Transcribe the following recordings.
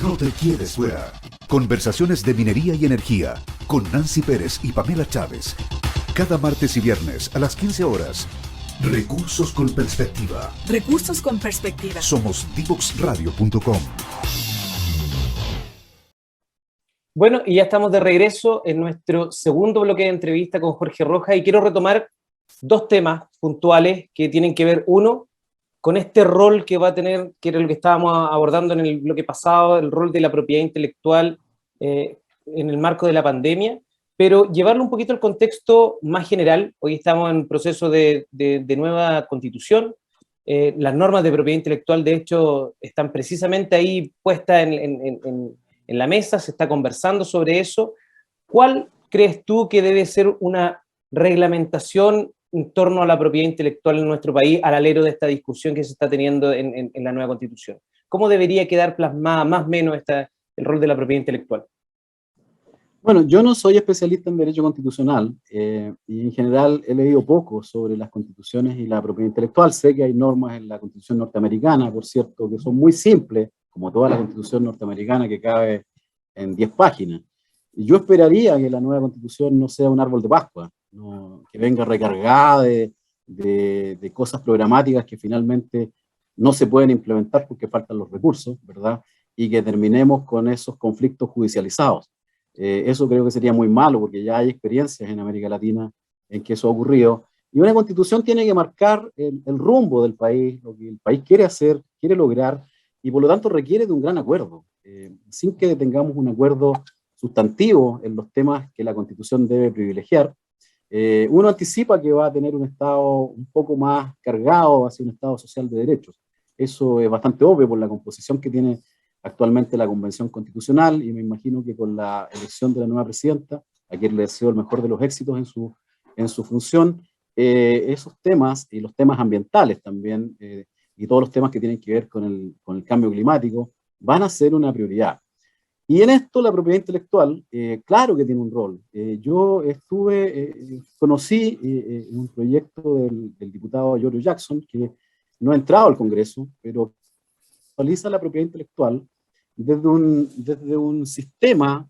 No te quedes fuera. Conversaciones de minería y energía con Nancy Pérez y Pamela Chávez. Cada martes y viernes a las 15 horas. Recursos con perspectiva. Recursos con perspectiva. Somos divoxradio.com. Bueno, y ya estamos de regreso en nuestro segundo bloque de entrevista con Jorge Rojas y quiero retomar dos temas puntuales que tienen que ver, uno, con este rol que va a tener, que era lo que estábamos abordando en el bloque pasado, el rol de la propiedad intelectual en el marco de la pandemia, pero llevarlo un poquito al contexto más general. Hoy estamos en proceso de nueva constitución. Las normas de propiedad intelectual, de hecho, están precisamente ahí puestas en la mesa, se está conversando sobre eso. ¿Cuál crees tú que debe ser una reglamentación en torno a la propiedad intelectual en nuestro país al alero de esta discusión que se está teniendo en la nueva Constitución? ¿Cómo debería quedar plasmada más o menos el rol de la propiedad intelectual? Bueno, yo no soy especialista en derecho constitucional y en general he leído poco sobre las constituciones y la propiedad intelectual. Sé que hay normas en la Constitución norteamericana, por cierto, que son muy simples, como toda la Constitución norteamericana que cabe en 10 páginas. Y yo esperaría que la nueva Constitución no sea un árbol de Pascua, no, que venga recargada de cosas programáticas que finalmente no se pueden implementar porque faltan los recursos, ¿verdad? Y que terminemos con esos conflictos judicializados. Eso creo que sería muy malo porque ya hay experiencias en América Latina en que eso ha ocurrido. Y una constitución tiene que marcar el rumbo del país, lo que el país quiere hacer, quiere lograr, y por lo tanto requiere de un gran acuerdo. Sin que tengamos un acuerdo sustantivo en los temas que la constitución debe privilegiar, uno anticipa que va a tener un Estado un poco más cargado hacia un Estado social de derechos. Eso es bastante obvio por la composición que tiene actualmente la Convención Constitucional, y me imagino que con la elección de la nueva presidenta, a quien le deseo el mejor de los éxitos en su función, esos temas y los temas ambientales también, y todos los temas que tienen que ver con el cambio climático, van a ser una prioridad. Y en esto la propiedad intelectual, claro que tiene un rol. Yo conocí un proyecto del diputado Giorgio Jackson, que no ha entrado al Congreso, pero actualiza la propiedad intelectual desde un sistema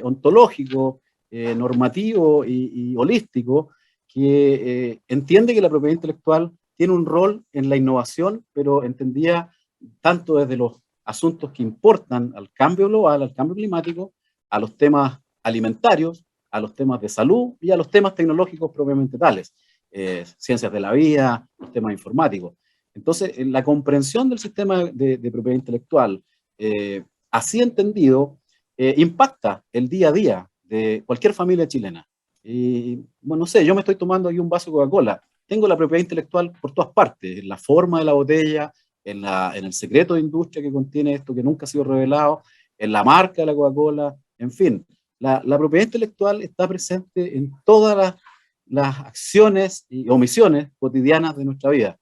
ontológico, normativo y holístico que entiende que la propiedad intelectual tiene un rol en la innovación, pero entendía tanto desde los asuntos que importan al cambio global, al cambio climático, a los temas alimentarios, a los temas de salud y a los temas tecnológicos propiamente tales, ciencias de la vida, los temas informáticos. Entonces, la comprensión del sistema de propiedad intelectual, así entendido, impacta el día a día de cualquier familia chilena. Y, bueno, no sé, yo me estoy tomando aquí un vaso de Coca-Cola. Tengo la propiedad intelectual por todas partes, en la forma de la botella, en el secreto de industria que contiene esto que nunca ha sido revelado, en la marca de la Coca-Cola, en fin. La propiedad intelectual está presente en todas las acciones y omisiones cotidianas de nuestra vida.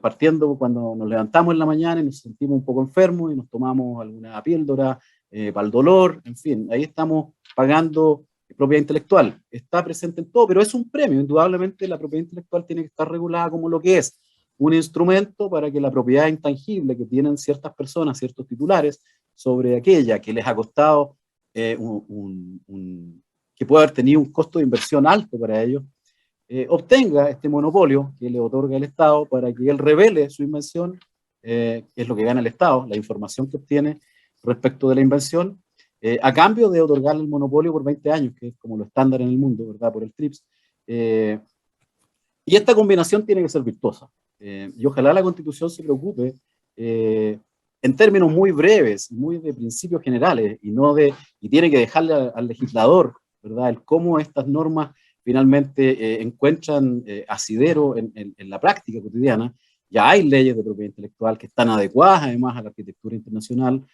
Partiendo cuando nos levantamos en la mañana y nos sentimos un poco enfermos y nos tomamos alguna píldora para el dolor, en fin, ahí estamos pagando propiedad intelectual. Está presente en todo, pero es un premio. Indudablemente la propiedad intelectual tiene que estar regulada como lo que es, un instrumento para que la propiedad intangible que tienen ciertas personas, ciertos titulares, sobre aquella que les ha costado, que puede haber tenido un costo de inversión alto para ellos, obtenga este monopolio que le otorga el Estado para que él revele su invención, que es lo que gana el Estado, la información que obtiene respecto de la invención, a cambio de otorgarle el monopolio por 20 años, que es como lo estándar en el mundo, ¿verdad? Por el TRIPS. Y esta combinación tiene que ser virtuosa. Y ojalá la Constitución se preocupe en términos muy breves, muy de principios generales, y tiene que dejarle al legislador, ¿verdad? El cómo estas normas finalmente encuentran asidero en la práctica cotidiana. Ya hay leyes de propiedad intelectual que están adecuadas además a la arquitectura internacional.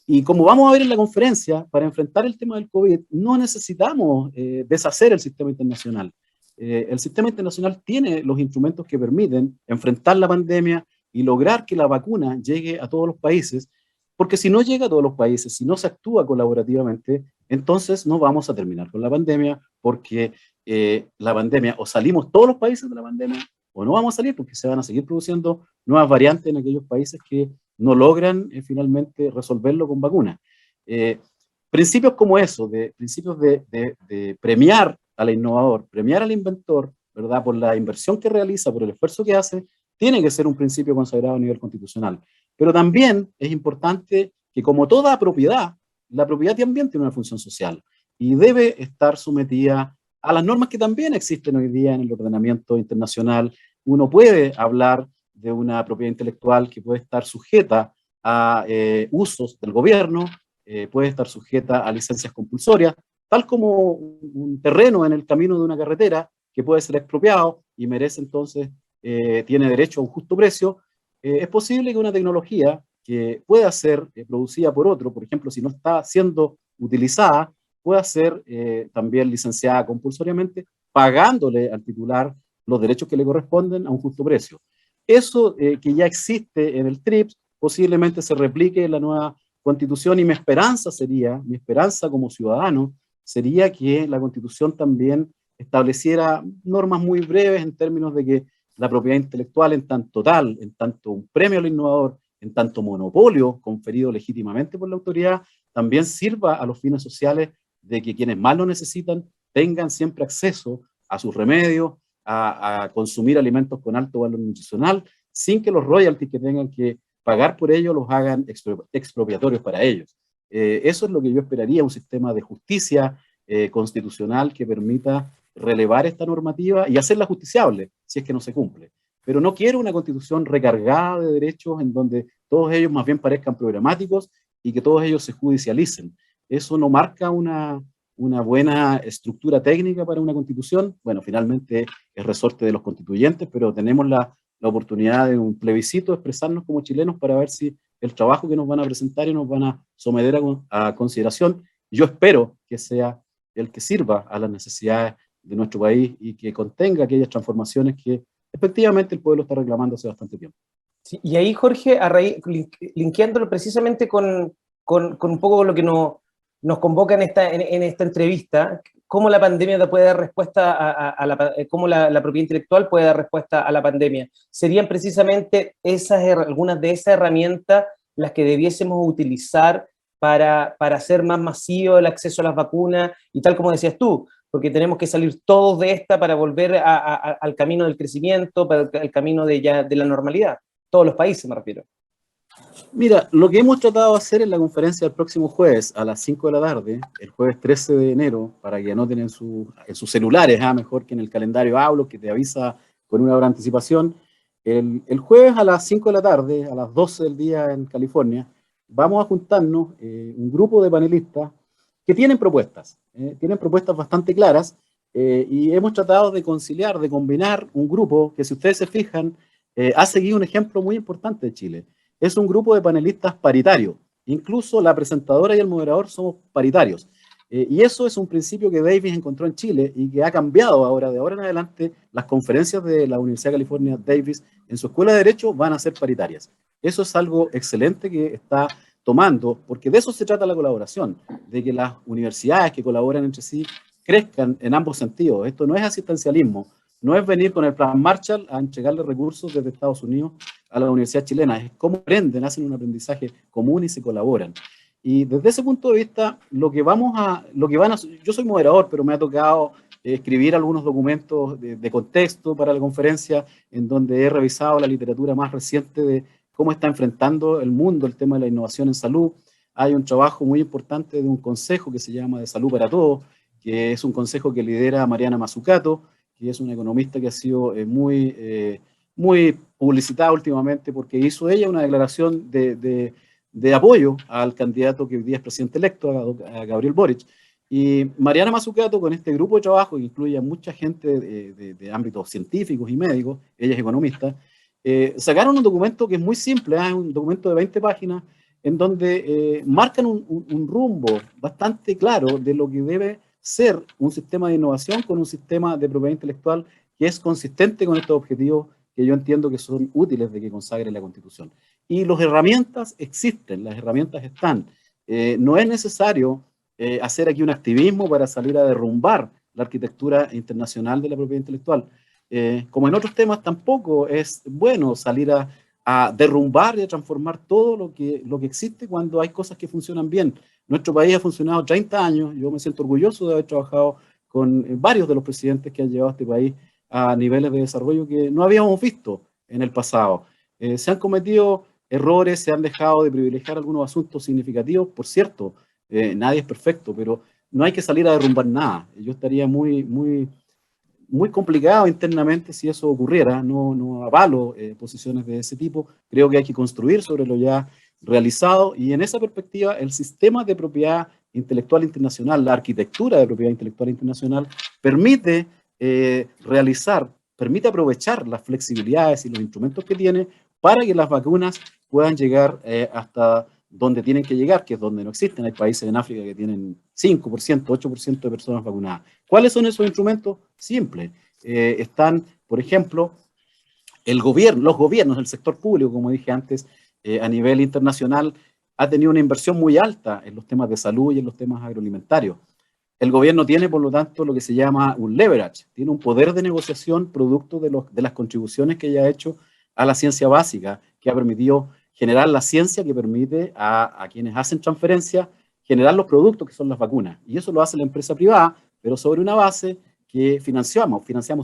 Y como vamos a ver en la conferencia, para enfrentar el tema del COVID, no necesitamos deshacer el sistema internacional. El sistema internacional tiene los instrumentos que permiten enfrentar la pandemia y lograr que la vacuna llegue a todos los países, porque si no llega a todos los países, si no se actúa colaborativamente, entonces no vamos a terminar con la pandemia, porque la pandemia, o salimos todos los países de la pandemia, o no vamos a salir, porque se van a seguir produciendo nuevas variantes en aquellos países que no logran finalmente resolverlo con vacunas. Principios como eso, principios de premiar al innovador, premiar al inventor, ¿verdad? Por la inversión que realiza, por el esfuerzo que hace, tiene que ser un principio consagrado a nivel constitucional. Pero también es importante que, como toda propiedad, la propiedad también tiene una función social y debe estar sometida a las normas que también existen hoy día en el ordenamiento internacional. Uno puede hablar de una propiedad intelectual que puede estar sujeta a usos del gobierno, puede estar sujeta a licencias compulsorias, tal como un terreno en el camino de una carretera que puede ser expropiado y merece entonces, tiene derecho a un justo precio. Es posible que una tecnología que pueda ser producida por otro, por ejemplo, si no está siendo utilizada, pueda ser también licenciada compulsoriamente, pagándole al titular los derechos que le corresponden a un justo precio. Eso que ya existe en el TRIPS, posiblemente se replique en la nueva Constitución, y mi esperanza como ciudadano, sería que la Constitución también estableciera normas muy breves en términos de que la propiedad intelectual en tanto tal, en tanto un premio al innovador, en tanto monopolio conferido legítimamente por la autoridad, también sirva a los fines sociales de que quienes más lo necesitan tengan siempre acceso a sus remedios, a consumir alimentos con alto valor nutricional, sin que los royalties que tengan que pagar por ello los hagan expropiatorios para ellos. Eso es lo que yo esperaría, un sistema de justicia constitucional que permita relevar esta normativa y hacerla justiciable si es que no se cumple. Pero no quiero una constitución recargada de derechos en donde todos ellos más bien parezcan programáticos y que todos ellos se judicialicen. Eso no marca una buena estructura técnica para una constitución. Bueno, finalmente es resorte de los constituyentes, pero tenemos la oportunidad de un plebiscito, expresarnos como chilenos para ver si el trabajo que nos van a presentar y nos van a someter a consideración, yo espero que sea el que sirva a las necesidades de nuestro país y que contenga aquellas transformaciones que efectivamente el pueblo está reclamando hace bastante tiempo. Sí, y ahí, Jorge, linkeándolo precisamente con un poco lo que nos convoca en esta entrevista, cómo la pandemia puede dar respuesta cómo la propiedad intelectual puede dar respuesta a la pandemia. ¿Serían precisamente algunas de esas herramientas las que debiésemos utilizar para hacer más masivo el acceso a las vacunas? Y tal como decías tú, porque tenemos que salir todos de esta para volver al camino del crecimiento, para el camino de la normalidad. Todos los países, me refiero. Mira, lo que hemos tratado de hacer en la conferencia del próximo jueves a las 5 de la tarde, el jueves 13 de enero, para que anoten en sus celulares, mejor que en el calendario Outlook, que te avisa con una hora de anticipación, el jueves a las 5 de la tarde, a las 12 del día en California, vamos a juntarnos un grupo de panelistas que tienen propuestas bastante claras, y hemos tratado de conciliar, de combinar un grupo que, si ustedes se fijan, ha seguido un ejemplo muy importante de Chile. Es un grupo de panelistas paritarios. Incluso la presentadora y el moderador somos paritarios. Y eso es un principio que Davis encontró en Chile y que ha cambiado ahora. De ahora en adelante, las conferencias de la Universidad de California Davis en su escuela de Derecho van a ser paritarias. Eso es algo excelente que está tomando, porque de eso se trata la colaboración, de que las universidades que colaboran entre sí crezcan en ambos sentidos. Esto no es asistencialismo, no es venir con el plan Marshall a entregarle recursos desde Estados Unidos a la universidad chilena, es cómo aprenden, hacen un aprendizaje común y se colaboran. Y desde ese punto de vista, yo soy moderador, pero me ha tocado escribir algunos documentos de contexto para la conferencia, en donde he revisado la literatura más reciente de cómo está enfrentando el mundo el tema de la innovación en salud. Hay un trabajo muy importante de un consejo que se llama de Salud para Todos, que es un consejo que lidera Mariana Mazzucato, que es una economista que ha sido muy publicitada últimamente porque hizo ella una declaración de apoyo al candidato que hoy día es presidente electo, a Gabriel Boric. Y Mariana Mazzucato, con este grupo de trabajo, que incluye a mucha gente de ámbitos científicos y médicos, ella es economista, sacaron un documento que es muy simple, es un documento de 20 páginas, en donde marcan un rumbo bastante claro de lo que debe ser un sistema de innovación con un sistema de propiedad intelectual que es consistente con estos objetivos que yo entiendo que son útiles de que consagre la Constitución. Y las herramientas existen, las herramientas están. No es necesario hacer aquí un activismo para salir a derrumbar la arquitectura internacional de la propiedad intelectual. Como en otros temas, tampoco es bueno salir a derrumbar y a transformar todo lo que existe cuando hay cosas que funcionan bien. Nuestro país ha funcionado 30 años, yo me siento orgulloso de haber trabajado con varios de los presidentes que han llevado a este país a niveles de desarrollo que no habíamos visto en el pasado. Se han cometido errores, se han dejado de privilegiar algunos asuntos significativos, por cierto, nadie es perfecto, pero no hay que salir a derrumbar nada. Yo estaría muy complicado internamente si eso ocurriera. No avalo posiciones de ese tipo. Creo que hay que construir sobre lo ya realizado, y en esa perspectiva el sistema de propiedad intelectual internacional, la arquitectura de propiedad intelectual internacional, permite permite aprovechar las flexibilidades y los instrumentos que tiene para que las vacunas puedan llegar hasta donde tienen que llegar, que es donde no existen. Hay países en África que tienen 5%, 8% de personas vacunadas. ¿Cuáles son esos instrumentos? Simples. Están, por ejemplo, los gobiernos, el sector público, como dije antes, a nivel internacional, ha tenido una inversión muy alta en los temas de salud y en los temas agroalimentarios. El gobierno tiene, por lo tanto, lo que se llama un leverage, tiene un poder de negociación producto de las contribuciones que ella ha hecho a la ciencia básica, que ha permitido generar la ciencia que permite a quienes hacen transferencia generar los productos que son las vacunas. Y eso lo hace la empresa privada, pero sobre una base que financiamos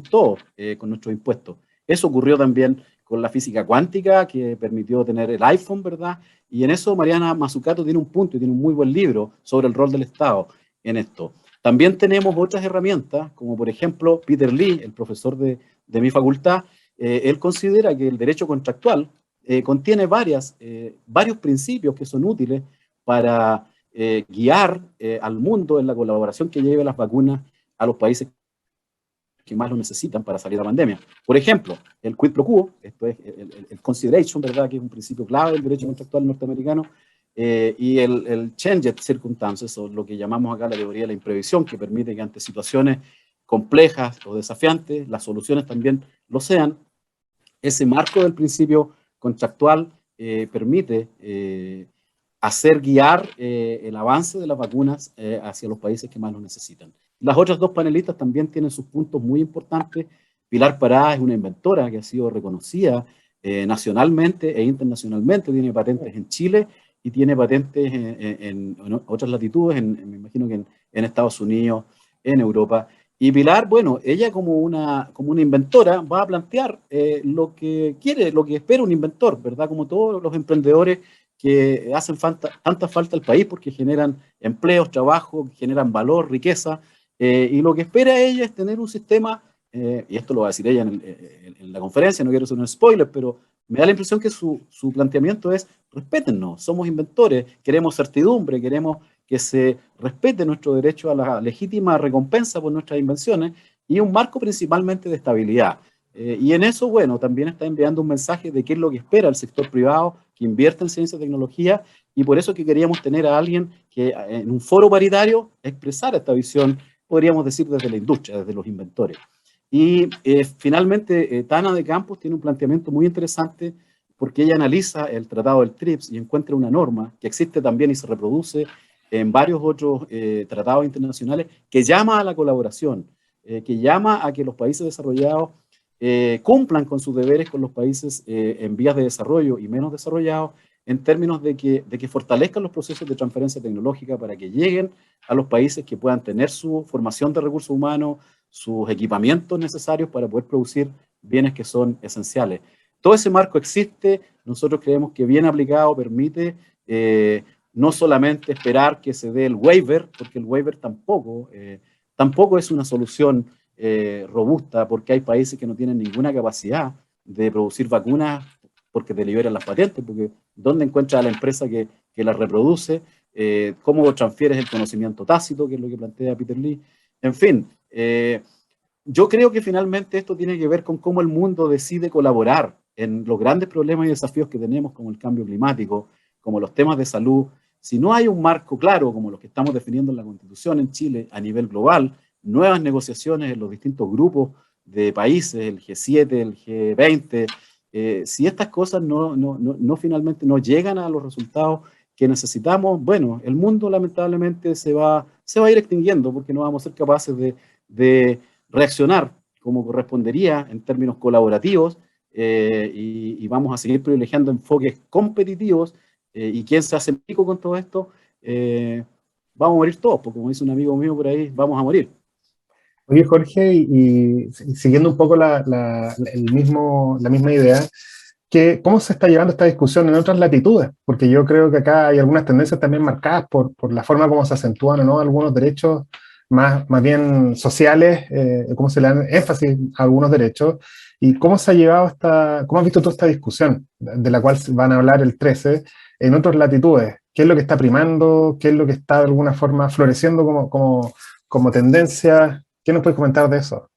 todos con nuestros impuestos. Eso ocurrió también con la física cuántica, que permitió tener el iPhone, ¿verdad? Y en eso Mariana Mazzucato tiene un punto y tiene un muy buen libro sobre el rol del Estado en esto. También tenemos otras herramientas, como por ejemplo Peter Lee, el profesor de mi facultad, él considera que el derecho contractual contiene varios principios que son útiles para guiar al mundo en la colaboración que lleve las vacunas a los países que más lo necesitan para salir de la pandemia. Por ejemplo, el quid pro quo, esto es el consideration, ¿verdad?, que es un principio clave del derecho contractual norteamericano, y el changed circumstances, o lo que llamamos acá la teoría de la imprevisión, que permite que ante situaciones complejas o desafiantes, las soluciones también lo sean. Ese marco del principio contractual permite hacer guiar el avance de las vacunas hacia los países que más lo necesitan. Las otras dos panelistas también tienen sus puntos muy importantes. Pilar Pará es una inventora que ha sido reconocida nacionalmente e internacionalmente, tiene patentes en Chile y tiene patentes en otras latitudes, me imagino que en Estados Unidos, en Europa. Y Pilar, bueno, ella como una inventora va a plantear lo que quiere, lo que espera un inventor, ¿verdad? Como todos los emprendedores que hacen tanta falta al país porque generan empleos, trabajo, generan valor, riqueza, y lo que espera ella es tener un sistema, y esto lo va a decir ella en la conferencia, no quiero hacer un spoiler, pero me da la impresión que su planteamiento es: respétennos, somos inventores, queremos certidumbre, queremos que se respete nuestro derecho a la legítima recompensa por nuestras invenciones, y un marco principalmente de estabilidad. Y en eso, bueno, también está enviando un mensaje de qué es lo que espera el sector privado que invierte en ciencia y tecnología, y por eso que queríamos tener a alguien que en un foro paritario expresara esta visión, podríamos decir, desde la industria, desde los inventores. Y finalmente, Tana de Campos tiene un planteamiento muy interesante porque ella analiza el tratado del TRIPS y encuentra una norma que existe también y se reproduce en varios otros tratados internacionales, que llama a la colaboración, que llama a que los países desarrollados cumplan con sus deberes con los países en vías de desarrollo y menos desarrollados, en términos de que fortalezcan los procesos de transferencia tecnológica para que lleguen a los países que puedan tener su formación de recursos humanos, sus equipamientos necesarios para poder producir bienes que son esenciales. Todo ese marco existe. Nosotros creemos que bien aplicado permite no solamente esperar que se dé el waiver, porque el waiver tampoco es una solución robusta, porque hay países que no tienen ninguna capacidad de producir vacunas porque te liberan las patentes, porque ¿dónde encuentras a la empresa que las reproduce? ¿Cómo transfieres el conocimiento tácito, que es lo que plantea Peter Lee? En fin, yo creo que finalmente esto tiene que ver con cómo el mundo decide colaborar en los grandes problemas y desafíos que tenemos, como el cambio climático, como los temas de salud. Si no hay un marco claro, como los que estamos definiendo en la Constitución en Chile a nivel global, nuevas negociaciones en los distintos grupos de países, el G7, el G20, si estas cosas finalmente no llegan a los resultados que necesitamos, bueno, el mundo lamentablemente se va a ir extinguiendo, porque no vamos a ser capaces de reaccionar como correspondería en términos colaborativos y vamos a seguir privilegiando enfoques competitivos, y quien se hace pico con todo esto, vamos a morir todos, porque como dice un amigo mío por ahí, vamos a morir. Oye, Jorge, y siguiendo un poco la misma idea, ¿cómo se está llevando esta discusión en otras latitudes? Porque yo creo que acá hay algunas tendencias también marcadas por la forma como se acentúan o no algunos derechos más bien sociales, cómo se le dan énfasis a algunos derechos, y cómo se ha llevado cómo has visto toda esta discusión, de la cual van a hablar el 13, en otras latitudes. ¿Qué es lo que está primando? ¿Qué es lo que está de alguna forma floreciendo como tendencia? ¿Qué nos puedes comentar de eso?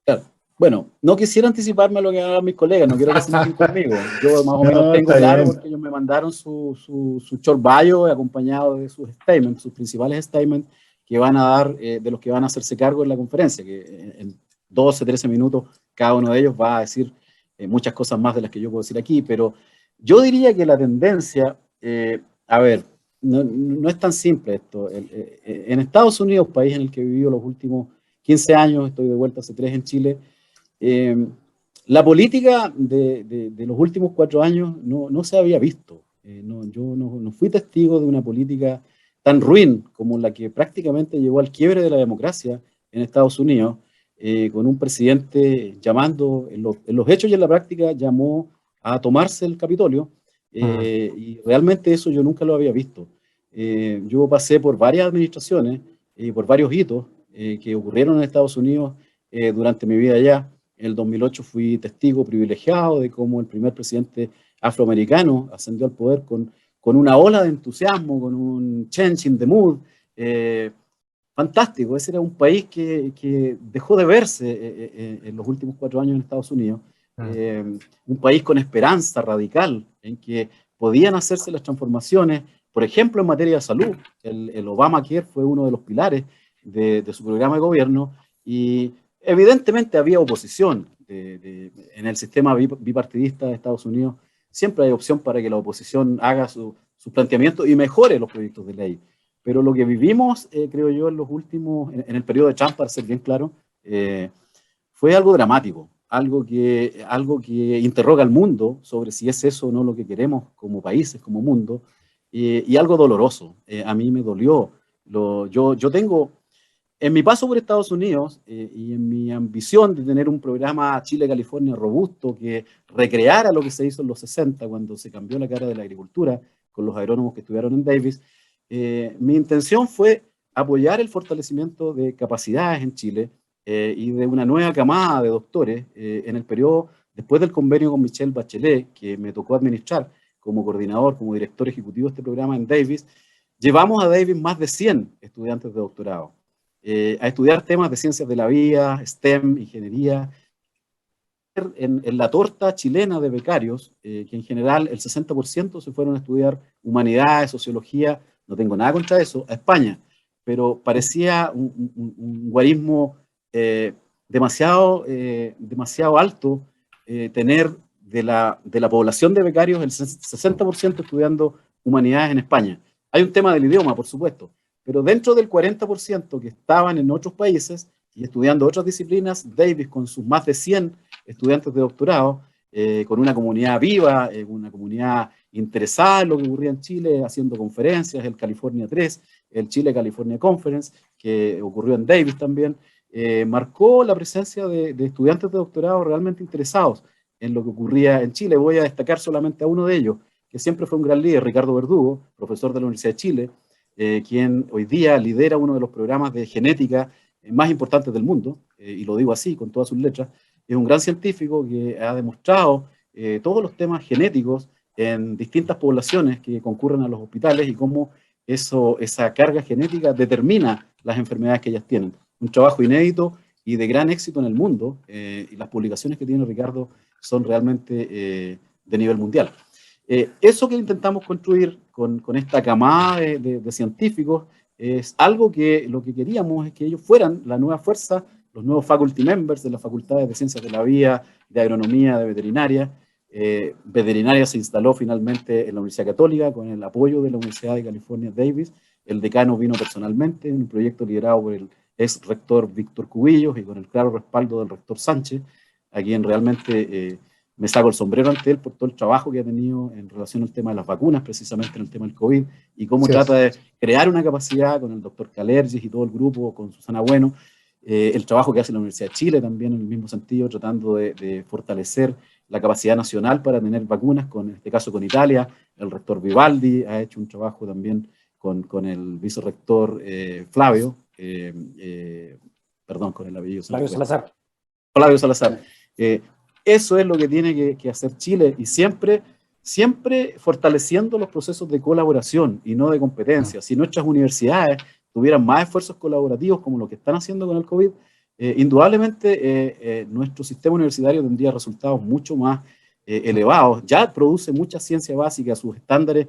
Claro. Bueno, no quisiera anticiparme a lo que hagan mis colegas, no quiero que se enojen conmigo. Yo más o menos tengo claro, porque ellos me mandaron su short bio acompañado de sus statements, sus principales statements que van a dar, de los que van a hacerse cargo en la conferencia, que en 12, 13 minutos cada uno de ellos va a decir muchas cosas más de las que yo puedo decir aquí, pero yo diría que la tendencia, a ver, no es tan simple esto. En Estados Unidos, país en el que he vivido los últimos 15 años, estoy de vuelta hace 3 en Chile, la política de los últimos 4 años no se había visto. Yo no fui testigo de una política tan ruin como la que prácticamente llevó al quiebre de la democracia en Estados Unidos, con un presidente llamando, en los hechos y en la práctica, llamó a tomarse el Capitolio, y realmente eso yo nunca lo había visto. Yo pasé por varias administraciones y por varios hitos que ocurrieron en Estados Unidos durante mi vida allá. En el 2008 fui testigo privilegiado de cómo el primer presidente afroamericano ascendió al poder con una ola de entusiasmo, con un change in the mood, fantástico. Ese era un país que dejó de verse en los últimos 4 años en Estados Unidos, un país con esperanza radical, en que podían hacerse las transformaciones, por ejemplo, en materia de salud. El Obamacare fue uno de los pilares de su programa de gobierno, y evidentemente había oposición en el sistema bipartidista de Estados Unidos. Siempre hay opción para que la oposición haga su planteamiento y mejore los proyectos de ley. Pero lo que vivimos, creo yo, en el periodo de Trump, para ser bien claro, fue algo dramático, algo que interroga al mundo sobre si es eso o no lo que queremos como países, como mundo, y algo doloroso. A mí me dolió. Yo tengo, en mi paso por Estados Unidos, y en mi ambición de tener un programa Chile-California robusto que recreara lo que se hizo en los 60, cuando se cambió la cara de la agricultura con los agrónomos que estudiaron en Davis, mi intención fue apoyar el fortalecimiento de capacidades en Chile, y de una nueva camada de doctores en el periodo después del convenio con Michelle Bachelet, que me tocó administrar como coordinador, como director ejecutivo de este programa en Davis. Llevamos a Davis más de 100 estudiantes de doctorado a estudiar temas de ciencias de la vida, STEM, ingeniería, en la torta chilena de becarios, que en general el 60% se fueron a estudiar humanidades, sociología, no tengo nada contra eso, a España, pero parecía un guarismo demasiado alto, tener de la población de becarios el 60% estudiando humanidades en España. Hay un tema del idioma, por supuesto, pero dentro del 40% que estaban en otros países y estudiando otras disciplinas, Davis, con sus más de 100 estudiantes de doctorado, con una comunidad viva, una comunidad interesada en lo que ocurría en Chile, haciendo conferencias, el California 3, el Chile-California Conference, que ocurrió en Davis también, marcó la presencia de estudiantes de doctorado realmente interesados en lo que ocurría en Chile. Voy a destacar solamente a uno de ellos, que siempre fue un gran líder, Ricardo Verdugo, profesor de la Universidad de Chile, quien hoy día lidera uno de los programas de genética más importantes del mundo, y lo digo así, con todas sus letras. Es un gran científico que ha demostrado todos los temas genéticos en distintas poblaciones que concurren a los hospitales y cómo esa carga genética determina las enfermedades que ellas tienen. Un trabajo inédito y de gran éxito en el mundo, y las publicaciones que tiene Ricardo son realmente de nivel mundial. Eso que intentamos construir con esta camada de científicos es algo que lo que queríamos es que ellos fueran la nueva fuerza, los nuevos faculty members de las facultades de Ciencias de la Vida, de Agronomía, de Veterinaria. Veterinaria se instaló finalmente en la Universidad Católica con el apoyo de la Universidad de California Davis. El decano vino personalmente en un proyecto liderado por el ex rector Víctor Cubillos y con el claro respaldo del rector Sánchez, a quien realmente me saco el sombrero ante él por todo el trabajo que ha tenido en relación al tema de las vacunas, precisamente en el tema del COVID, y cómo trata de crear una capacidad con el doctor Calergis y todo el grupo, con Susana Bueno, el trabajo que hace la Universidad de Chile también en el mismo sentido, tratando de fortalecer la capacidad nacional para tener vacunas, en este caso con Italia. El rector Vivaldi ha hecho un trabajo también con el vicerrector Flavio, perdón, con el apellido. Flavio Salazar. Flavio Salazar. Eso es lo que tiene que hacer Chile, y siempre fortaleciendo los procesos de colaboración y no de competencia. Si nuestras universidades tuvieran más esfuerzos colaborativos como lo que están haciendo con el COVID, indudablemente nuestro sistema universitario tendría resultados mucho más elevados. Ya produce mucha ciencia básica, sus estándares.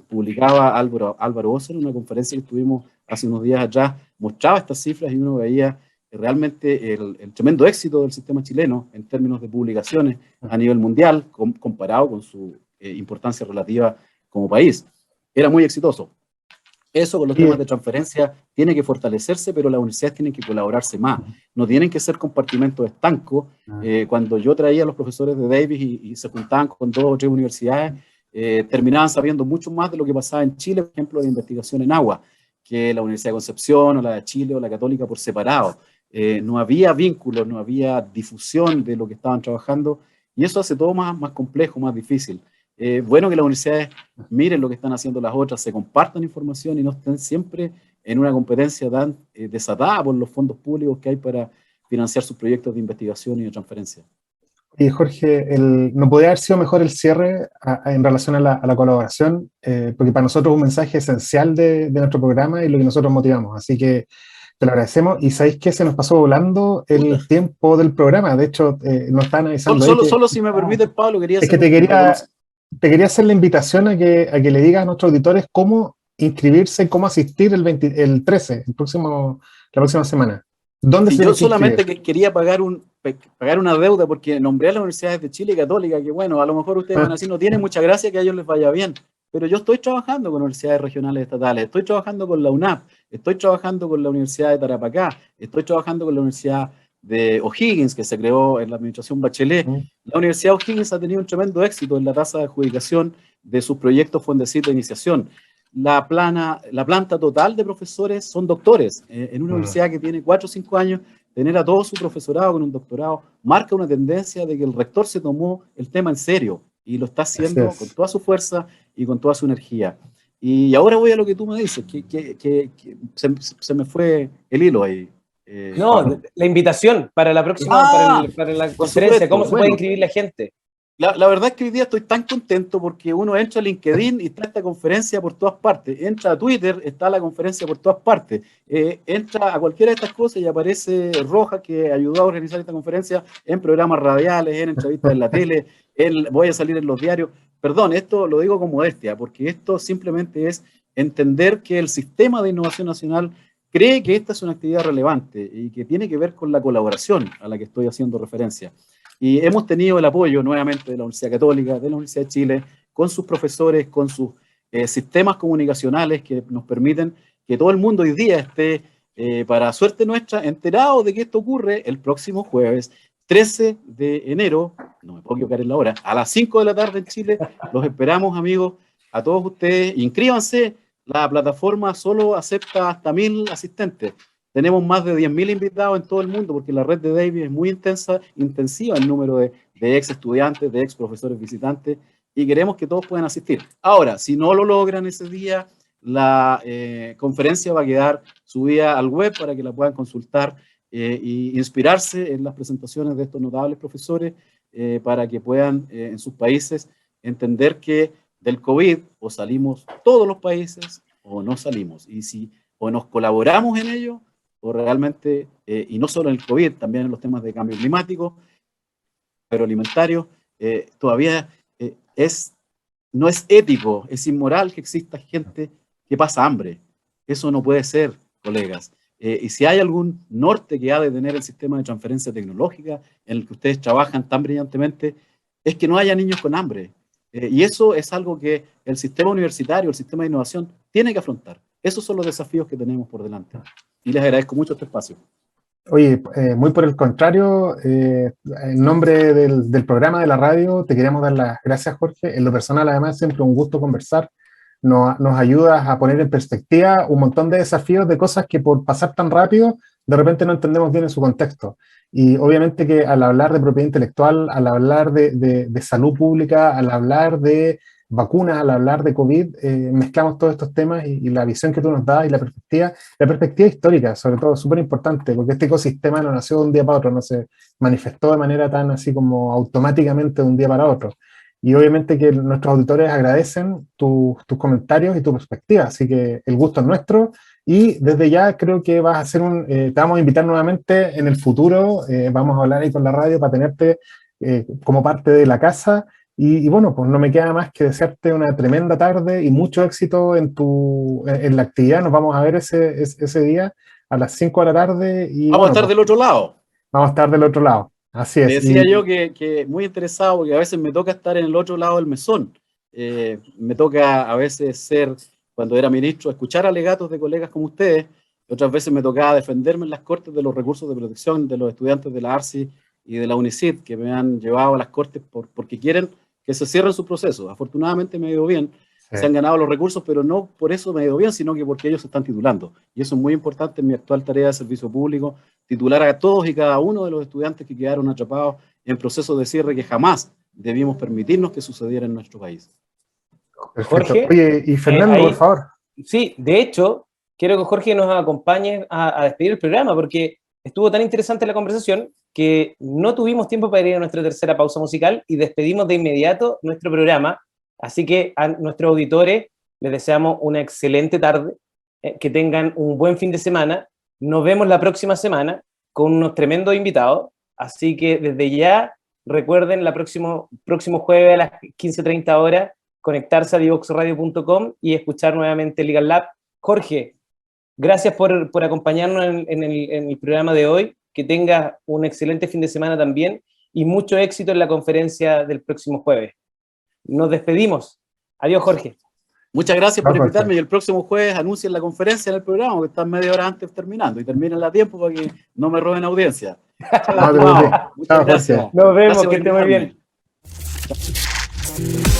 Publicaba Álvaro Oser en una conferencia que tuvimos hace unos días atrás, mostraba estas cifras y uno veía realmente el tremendo éxito del sistema chileno en términos de publicaciones a nivel mundial, comparado con su importancia relativa como país. Era muy exitoso. Eso con los temas de transferencia tiene que fortalecerse, pero las universidades tienen que colaborarse más. No tienen que ser compartimentos estancos. Cuando yo traía a los profesores de Davis y se juntaban con 2 o 3 universidades, terminaban sabiendo mucho más de lo que pasaba en Chile, por ejemplo, de investigación en agua, que la Universidad de Concepción, o la de Chile, o la Católica por separado. No había vínculos, no había difusión de lo que estaban trabajando, y eso hace todo más complejo, más difícil. Bueno que las universidades miren lo que están haciendo las otras, se compartan información y no estén siempre en una competencia tan desatada por los fondos públicos que hay para financiar sus proyectos de investigación y de transferencia. Y Jorge, no podría haber sido mejor el cierre en relación a la colaboración, porque para nosotros es un mensaje esencial de nuestro programa y lo que nosotros motivamos. Así que te lo agradecemos. Y sabéis que se nos pasó volando el tiempo del programa. De hecho, nos están avisando. Solo si me permite, Pablo, quería hacer. Es que te quería hacer la invitación a que le digas a nuestros auditores cómo inscribirse, cómo asistir el 13, la próxima semana. ¿Dónde se yo solamente quería pagar una deuda, porque nombré a las universidades de Chile y Católica, que bueno, a lo mejor ustedes van a decir, no tiene mucha gracia que a ellos les vaya bien, pero yo estoy trabajando con universidades regionales estatales, estoy trabajando con la UNAP, estoy trabajando con la Universidad de Tarapacá, estoy trabajando con la Universidad de O'Higgins, que se creó en la administración Bachelet. La Universidad de O'Higgins ha tenido un tremendo éxito en la tasa de adjudicación de sus proyectos Fondesit de iniciación. La planta total de profesores son doctores. En una universidad que tiene 4 o 5 años, tener a todo su profesorado con un doctorado marca una tendencia de que el rector se tomó el tema en serio y lo está haciendo con toda su fuerza y con toda su energía. Y ahora voy a lo que tú me dices, que se me fue el hilo ahí. No, la invitación para la próxima, para la conferencia, ¿cómo se puede inscribir la gente? La verdad es que hoy día estoy tan contento porque uno entra a LinkedIn y está esta conferencia por todas partes. Entra a Twitter, está la conferencia por todas partes. Entra a cualquiera de estas cosas y aparece Roja, que ayudó a organizar esta conferencia en programas radiales, en entrevistas en la tele, voy a salir en los diarios. Perdón, esto lo digo con modestia, porque esto simplemente es entender que el sistema de innovación nacional cree que esta es una actividad relevante y que tiene que ver con la colaboración a la que estoy haciendo referencia. Y hemos tenido el apoyo nuevamente de la Universidad Católica, de la Universidad de Chile, con sus profesores, con sus sistemas comunicacionales que nos permiten que todo el mundo hoy día esté, para suerte nuestra, enterado de que esto ocurre el próximo jueves 13 de enero, no me puedo equivocar en la hora, a las 5 de la tarde en Chile. Los esperamos, amigos, a todos ustedes. Inscríbanse, la plataforma solo acepta hasta 1000 asistentes. Tenemos más de 10.000 invitados en todo el mundo porque la red de Davis es muy intensiva el número de ex estudiantes, de ex profesores visitantes, y queremos que todos puedan asistir. Ahora, si no lo logran ese día, la conferencia va a quedar subida al web para que la puedan consultar y inspirarse en las presentaciones de estos notables profesores para que puedan en sus países entender que del COVID o salimos todos los países o no salimos. Y si o nos colaboramos en ello, o realmente, y no solo en el COVID, también en los temas de cambio climático, agroalimentario, todavía no es ético, es inmoral que exista gente que pasa hambre. Eso no puede ser, colegas. Y si hay algún norte que ha de tener el sistema de transferencia tecnológica en el que ustedes trabajan tan brillantemente, es que no haya niños con hambre. Y eso es algo que el sistema universitario, el sistema de innovación, tiene que afrontar. Esos son los desafíos que tenemos por delante. Y les agradezco mucho este espacio. Oye, muy por el contrario, en nombre del programa de la radio, te queríamos dar las gracias, Jorge. En lo personal, además, siempre un gusto conversar. Nos ayudas a poner en perspectiva un montón de desafíos, de cosas que por pasar tan rápido, de repente no entendemos bien en su contexto. Y obviamente que al hablar de propiedad intelectual, al hablar de salud pública, al hablar de vacunas, al hablar de COVID, mezclamos todos estos temas y la visión que tú nos das y la perspectiva histórica, sobre todo, es súper importante, porque este ecosistema no nació de un día para otro, no se manifestó de manera tan así como automáticamente de un día para otro. Y obviamente que nuestros auditores agradecen tus comentarios y tu perspectiva, así que el gusto es nuestro. Y desde ya creo que vas a hacer te vamos a invitar nuevamente en el futuro, vamos a hablar ahí con la radio para tenerte como parte de la casa. Y bueno, pues no me queda más que desearte una tremenda tarde y mucho éxito en la actividad. Nos vamos a ver ese día a las 5 de la tarde. Y Vamos a estar del otro lado. Vamos a estar del otro lado, así es. Le decía yo que muy interesado, porque a veces me toca estar en el otro lado del mesón. Me toca a veces cuando era ministro, escuchar alegatos de colegas como ustedes. Otras veces me tocaba defenderme en las cortes de los recursos de protección de los estudiantes de la ARSI y de la UNICID, que me han llevado a las cortes porque quieren que se cierren sus procesos. Afortunadamente me ha ido bien, sí. Se han ganado los recursos, pero no por eso me ha ido bien, sino que porque ellos se están titulando. Y eso es muy importante en mi actual tarea de servicio público, titular a todos y cada uno de los estudiantes que quedaron atrapados en procesos de cierre que jamás debimos permitirnos que sucediera en nuestro país. Perfecto. Jorge. Oye, y Fernando, por favor. Sí, de hecho, quiero que Jorge nos acompañe a despedir el programa, porque estuvo tan interesante la conversación que no tuvimos tiempo para ir a nuestra tercera pausa musical y despedimos de inmediato nuestro programa. Así que a nuestros auditores les deseamos una excelente tarde, que tengan un buen fin de semana. Nos vemos la próxima semana con unos tremendos invitados. Así que desde ya, recuerden, el próximo jueves a las 15:30 horas, conectarse a divoxradio.com y escuchar nuevamente Legal Lab. Jorge, gracias por acompañarnos en el programa de hoy. Que tengas un excelente fin de semana también y mucho éxito en la conferencia del próximo jueves. Nos despedimos. Adiós, Jorge. Muchas gracias por invitarme y el próximo jueves anuncien la conferencia en el programa, que están media hora antes terminando y terminen a tiempo para que no me roben audiencia. Chao, muchas gracias. Nos vemos, que esté muy bien. Chao.